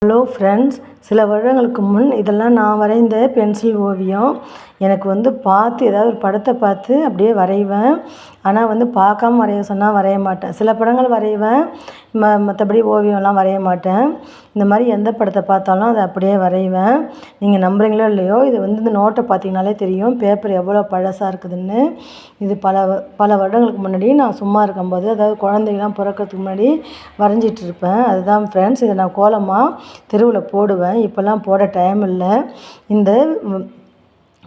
Hello friends, சில வருடங்களுக்கு முன் இதெல்லாம் நான் வரைந்த பென்சில் ஓவியம். எனக்கு பார்த்து ஏதாவது ஒரு படத்தை பார்த்து அப்படியே வரைவேன். ஆனால் பார்க்காம வரைய சொன்னால் வரைய மாட்டேன். சில படங்கள் வரைவேன், மற்றபடி ஓவியம்லாம் வரைய மாட்டேன். இந்த மாதிரி எந்த படத்தை பார்த்தாலும் அதை அப்படியே வரைவேன். நீங்கள் நம்புறீங்களோ இல்லையோ, இது இந்த நோட்டை பார்த்தீங்கனாலே தெரியும் பேப்பர் எவ்வளோ பழசாக இருக்குதுன்னு. இது பல வருடங்களுக்கு முன்னாடி நான் சும்மா இருக்கும்போது, அதாவது குழந்தைங்கலாம் பிறக்கிறதுக்கு முன்னாடி வரைஞ்சிட்டு இருப்பேன். அதுதான் ஃப்ரெண்ட்ஸ், இதை நான் கோலமாக தெருவில் போடுவேன். இப்போல்லாம் போட டைம் இல்லை.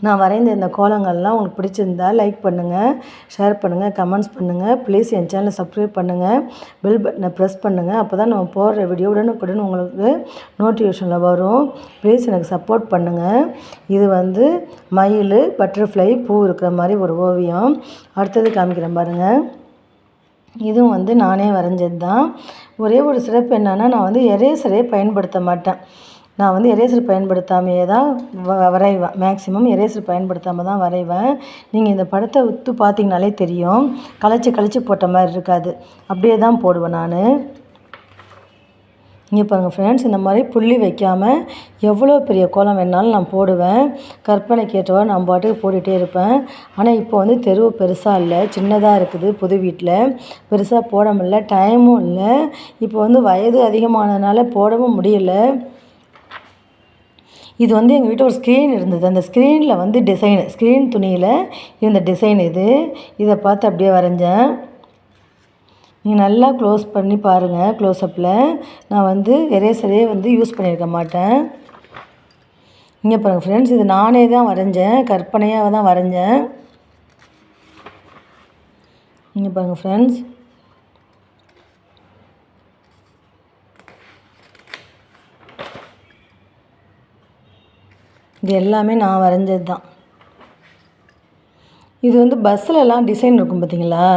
நான் வரைந்த இந்த கோலங்கள்லாம் உங்களுக்கு பிடிச்சிருந்தா லைக் பண்ணுங்கள், ஷேர் பண்ணுங்கள், கமெண்ட்ஸ் பண்ணுங்கள். ப்ளீஸ் என் சேனலை சப்ஸ்கிரைப் பண்ணுங்கள், பெல் பட்டனை ப்ரெஸ் பண்ணுங்கள். அப்போ தான் நம்ம போடுற வீடியோ உடனுக்குடன் உங்களுக்கு நோட்டிஃபிகேஷனில் வரும். ப்ளீஸ் எனக்கு சப்போர்ட் பண்ணுங்கள். இது மயில், பட்டர்ஃப்ளை, பூ இருக்கிற மாதிரி ஒரு ஓவியம். அடுத்தது காமிக்கிறேன் பாருங்கள். இதுவும் நானே வரைஞ்சது தான். ஒரே ஒரு சிறப்பு என்னென்னா, நான் எரேசரே பயன்படுத்த மாட்டேன். நான் எரேசர் பயன்படுத்தாமையே தான் வரைவேன். மேக்ஸிமம் எரேசர் பயன்படுத்தாமல் தான் வரைவேன். நீங்கள் இந்த படத்தை உத்து பார்த்தீங்கனாலே தெரியும், கழிச்சு போட்ட மாதிரி இருக்காது. அப்படியே தான் போடுவேன் நான். இங்கே பாருங்கள் ஃப்ரெண்ட்ஸ், இந்த மாதிரி புள்ளி வைக்காமல் எவ்வளோ பெரிய கோலம் வேணாலும் நான் போடுவேன். கற்பனைக்கு ஏற்றவாறு நான் பாட்டுக்கு போட்டுகிட்டே இருப்பேன். ஆனால் இப்போ தெருவு பெருசாக இல்லை, சின்னதாக இருக்குது. புது வீட்டில் பெருசாக போட முடியல, டைமும் இல்லை. இப்போ வயது அதிகமானதுனால போடவும் முடியல. இது எங்கள் வீட்டில் ஒரு ஸ்க்ரீன் இருந்தது. அந்த ஸ்க்ரீனில் டிசைனு, ஸ்க்ரீன் துணியில் இருந்த டிசைன் இதை பார்த்து அப்படியே வரைஞ்சேன். நீங்கள் நல்லா க்ளோஸ் பண்ணி பாருங்கள். க்ளோஸ்அப்பில் நான் எரேசரே யூஸ் பண்ணியிருக்க மாட்டேன். இங்கே பாருங்கள் ஃப்ரெண்ட்ஸ், இது நானே தான் வரைஞ்சேன், கற்பனையாக தான் வரைஞ்சேன். இங்கே பாருங்கள் ஃப்ரெண்ட்ஸ், இது எல்லாமே நான் வரைஞ்சது தான். இது பஸ்ஸிலலாம் டிசைன் இருக்கும் பார்த்தீங்களா,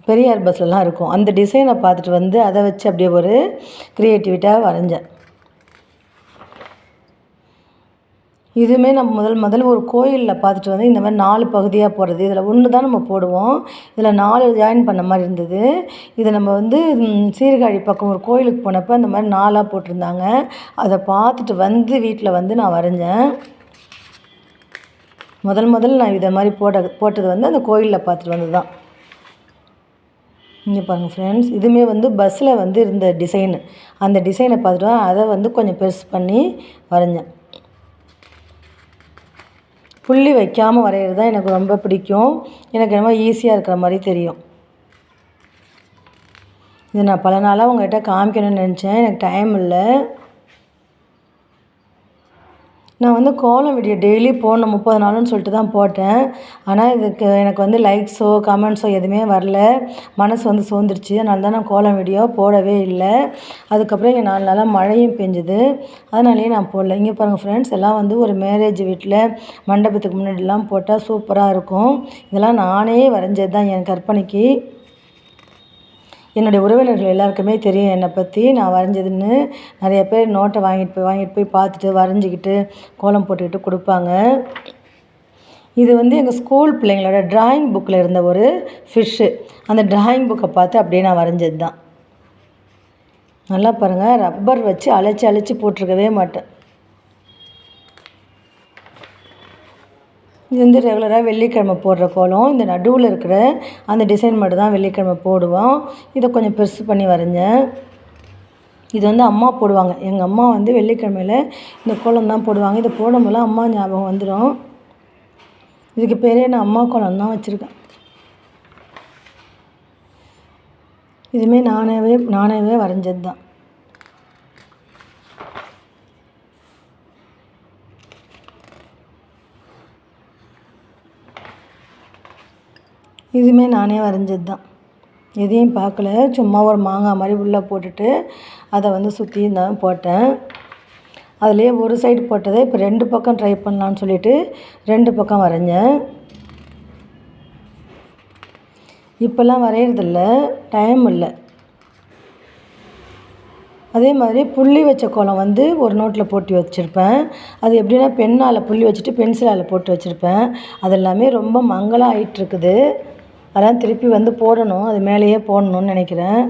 பெரியார் பஸ்லலாம் இருக்கும். அந்த டிசைனை பார்த்துட்டு அதை வச்சு அப்படியே ஒரு க்ரியேட்டிவிட்டாக வரைஞ்சேன். இதுவுமே நம்ம முதல்ல ஒரு கோயிலில் பார்த்துட்டு இந்த மாதிரி 4 பகுதியாக போடுறது. இதில் 1 தான் நம்ம போடுவோம், இதில் 4 ஜாயின் பண்ண மாதிரி இருந்தது. இதை நம்ம சீர்காழி பக்கம் ஒரு கோயிலுக்கு போனப்போ அந்த மாதிரி 4ஆக போட்டிருந்தாங்க. அதை பார்த்துட்டு வீட்டில் நான் வரைஞ்சேன். முதல்ல நான் இதை மாதிரி போட்டது அந்த கோயிலில் பார்த்துட்டு வந்து தான். இங்கே பாருங்கள் ஃப்ரெண்ட்ஸ், இதுவுமே பஸ்ஸில் இருந்த டிசைனு. அந்த டிசைனை பார்த்துட்டு அதை கொஞ்சம் பெருசு பண்ணி வரைஞ்சேன். புள்ளி வைக்காமல் வரைகிறது தான் எனக்கு ரொம்ப பிடிக்கும். எனக்கு ரொம்ப ஈஸியாக இருக்கிற மாதிரி தெரியும். இது நான் பல நாளாக உங்கள்கிட்ட காமிக்கணும்னு நினச்சேன், எனக்கு டைம் இல்லை. நான் கோலம் வீடியோ டெய்லி போடணும் 30 நாளுன்னு சொல்லிட்டு தான் போட்டேன். ஆனால் இதுக்கு எனக்கு லைக்ஸோ கமெண்ட்ஸோ எதுவுமே வரல. மனசு சோர்ந்துருச்சு. அதனால தான் நான் கோலம் வீடியோ போடவே இல்லை. அதுக்கப்புறம் இங்கே 4 நாளாக மழையும் பெஞ்சுது, அதனாலேயே நான் போடல. இங்கே பாருங்கள் ஃப்ரெண்ட்ஸ், எல்லாம் ஒரு மேரேஜ் வீட்டில் மண்டபத்துக்கு முன்னாடிலாம் போட்டால் சூப்பராக இருக்கும். இதெல்லாம் நானே வரைஞ்சது தான் என் கற்பனைக்கு. என்னுடைய உறவினர்கள் எல்லாருக்குமே தெரியும் என்னை பற்றி, நான் வரைஞ்சதுன்னு. நிறைய பேர் நோட்டை வாங்கிட்டு போய் பார்த்துட்டு வரைஞ்சிக்கிட்டு கோலம் போட்டுக்கிட்டு கொடுப்பாங்க. இது எங்கள் ஸ்கூல் பிள்ளைங்களோட ட்ராயிங் புக்கில் இருந்த ஒரு ஃபிஷ்ஷு. அந்த ட்ராயிங் புக்கை பார்த்து அப்படியே நான் வரைஞ்சது தான். நல்லா பாருங்கள், ரப்பர் வச்சு அழைச்சி போட்டிருக்கவே மாட்டேன். இது ரெகுலராக வெள்ளிக்கிழமை போடுற கோலம். இந்த நடுவில் இருக்கிற அந்த டிசைன் மட்டும் தான் வெள்ளிக்கிழமை போடுவோம். இதை கொஞ்சம் பெருசு பண்ணி வரைஞ்சேன். இது அம்மா போடுவாங்க. எங்கள் அம்மா வெள்ளிக்கிழமையில் இந்த கோலம் தான் போடுவாங்க. இதை போடும்போதெல்லாம் அம்மா ஞாபகம் வந்துடும். இதுக்கு பேரே நான் அம்மா கோலம் தான் வச்சுருக்கேன். இதுவுமே நானே வரைஞ்சது தான். இதுவுமே நானே வரைஞ்சது தான். எதையும் பார்க்கல, சும்மா ஒரு மாங்காய் மாதிரி உள்ளே போட்டுட்டு அதை சுற்றி தான் போட்டேன். அதிலே ஒரு சைடு போட்டதை இப்போ 2 பக்கம் ட்ரை பண்ணலான்னு சொல்லிட்டு 2 பக்கம் வரைஞ்சேன். இப்போல்லாம் வரைகிறதில்ல, டைம் இல்லை. அதே மாதிரி புள்ளி வச்ச கோலம் ஒரு நோட்டில் போட்டு வச்சுருப்பேன். அது எப்படின்னா, பெண்ணால் புள்ளி வச்சுட்டு பென்சிலால் போட்டு வச்சுருப்பேன். அதெல்லாமே ரொம்ப மங்கலாக ஆகிட்டுருக்குது. அதெல்லாம் திருப்பி போடணும், அது மேலேயே போடணும்னு நினைக்கிறேன்.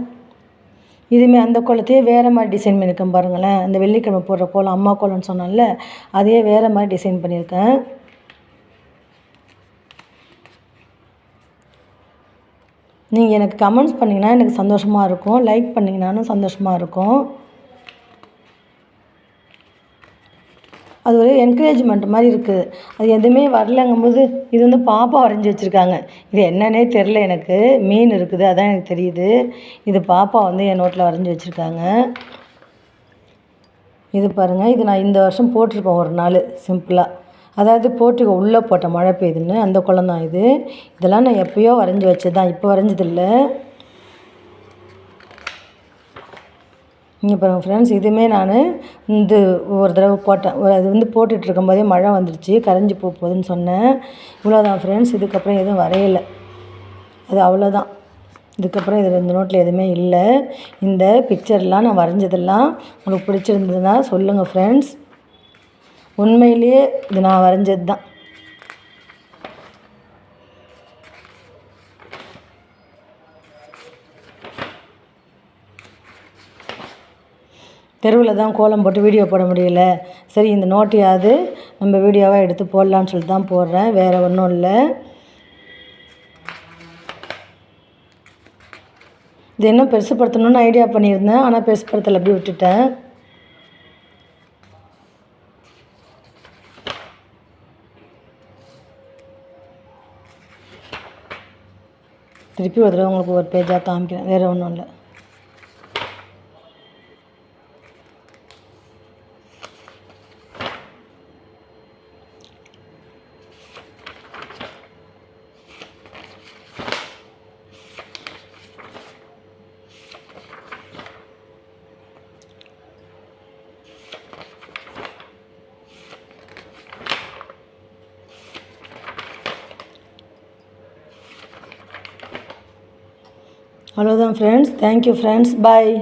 இதுவுமே அந்த கோலத்தையே வேறு மாதிரி டிசைன் பண்ணியிருக்கேன் பாருங்களேன். அந்த வெள்ளிக்கிழமை போடுற கோலம் அம்மா கோலம்னு சொன்னால அதையே வேறு மாதிரி டிசைன் பண்ணியிருக்கேன். நீங்கள் எனக்கு கமெண்ட்ஸ் பண்ணிங்கன்னா எனக்கு சந்தோஷமாக இருக்கும். லைக் பண்ணிங்கனாலும் சந்தோஷமாக இருக்கும். அது ஒரு என்கரேஜ்மெண்ட் மாதிரி இருக்குது. அது எதுவுமே வரலங்கும்போது இது வந்து பாப்பா வரைஞ்சி வச்சுருக்காங்க. இது என்னன்னே தெரில எனக்கு. மீன் இருக்குது அதான் எனக்கு தெரியுது. இது பாப்பா வந்து என் நோட்டில் வரைஞ்சி வச்சுருக்காங்க. இது பாருங்கள், இது நான் இந்த வருஷம் போட்டிருப்பேன் ஒரு நாள் சிம்பிளாக. அதாவது போட்டு உள்ளே போட்ட மழை பெய்யுதுன்னு அந்த குளம் தான் இது. இதெல்லாம் நான் எப்போயோ வரைஞ்சி வச்சது தான், இப்போ வரைஞ்சதில்லை. இங்கே பாருங்கள் ஃப்ரெண்ட்ஸ், இதுவுமே நான் இந்த ஒரு தடவை போட்டேன். அது வந்து போட்டுட்ருக்கும் போதே மழை வந்துடுச்சு, கரைஞ்சி போகுதுன்னு சொன்னேன். இவ்வளோதான் ஃப்ரெண்ட்ஸ், இதுக்கப்புறம் எதுவும் வரையலை. அது அவ்வளோதான். இதுக்கப்புறம் இது இந்த நோட்டில் எதுவுமே இல்லை. இந்த பிக்சர்லாம் நான் வரைஞ்சதெல்லாம் உங்களுக்கு பிடிச்சிருந்ததுன்னா சொல்லுங்கள் ஃப்ரெண்ட்ஸ். உண்மையிலேயே இது நான் வரைஞ்சது தான். தெருவில் தான் கோலம் போட்டு வீடியோ போட முடியல. சரி, இந்த நோட்டையாவது நம்ம வீடியோவாக எடுத்து போடலான்னு சொல்லிட்டு தான் போடுறேன், வேறு ஒன்றும் இல்லை. இது இன்னும் பெருசுப்படுத்தணும்னு ஐடியா பண்ணியிருந்தேன், ஆனால் பெருசுப்படுத்தலை, அப்படி விட்டுட்டேன். திருப்பி ஒரு தடவை உங்களுக்கு ஒரு பேஜாக காமிக்கிறேன், வேறு ஒன்றும் இல்லை. அவ்வளோதான் ஃப்ரெண்ட்ஸ். Thank you friends. பாய்.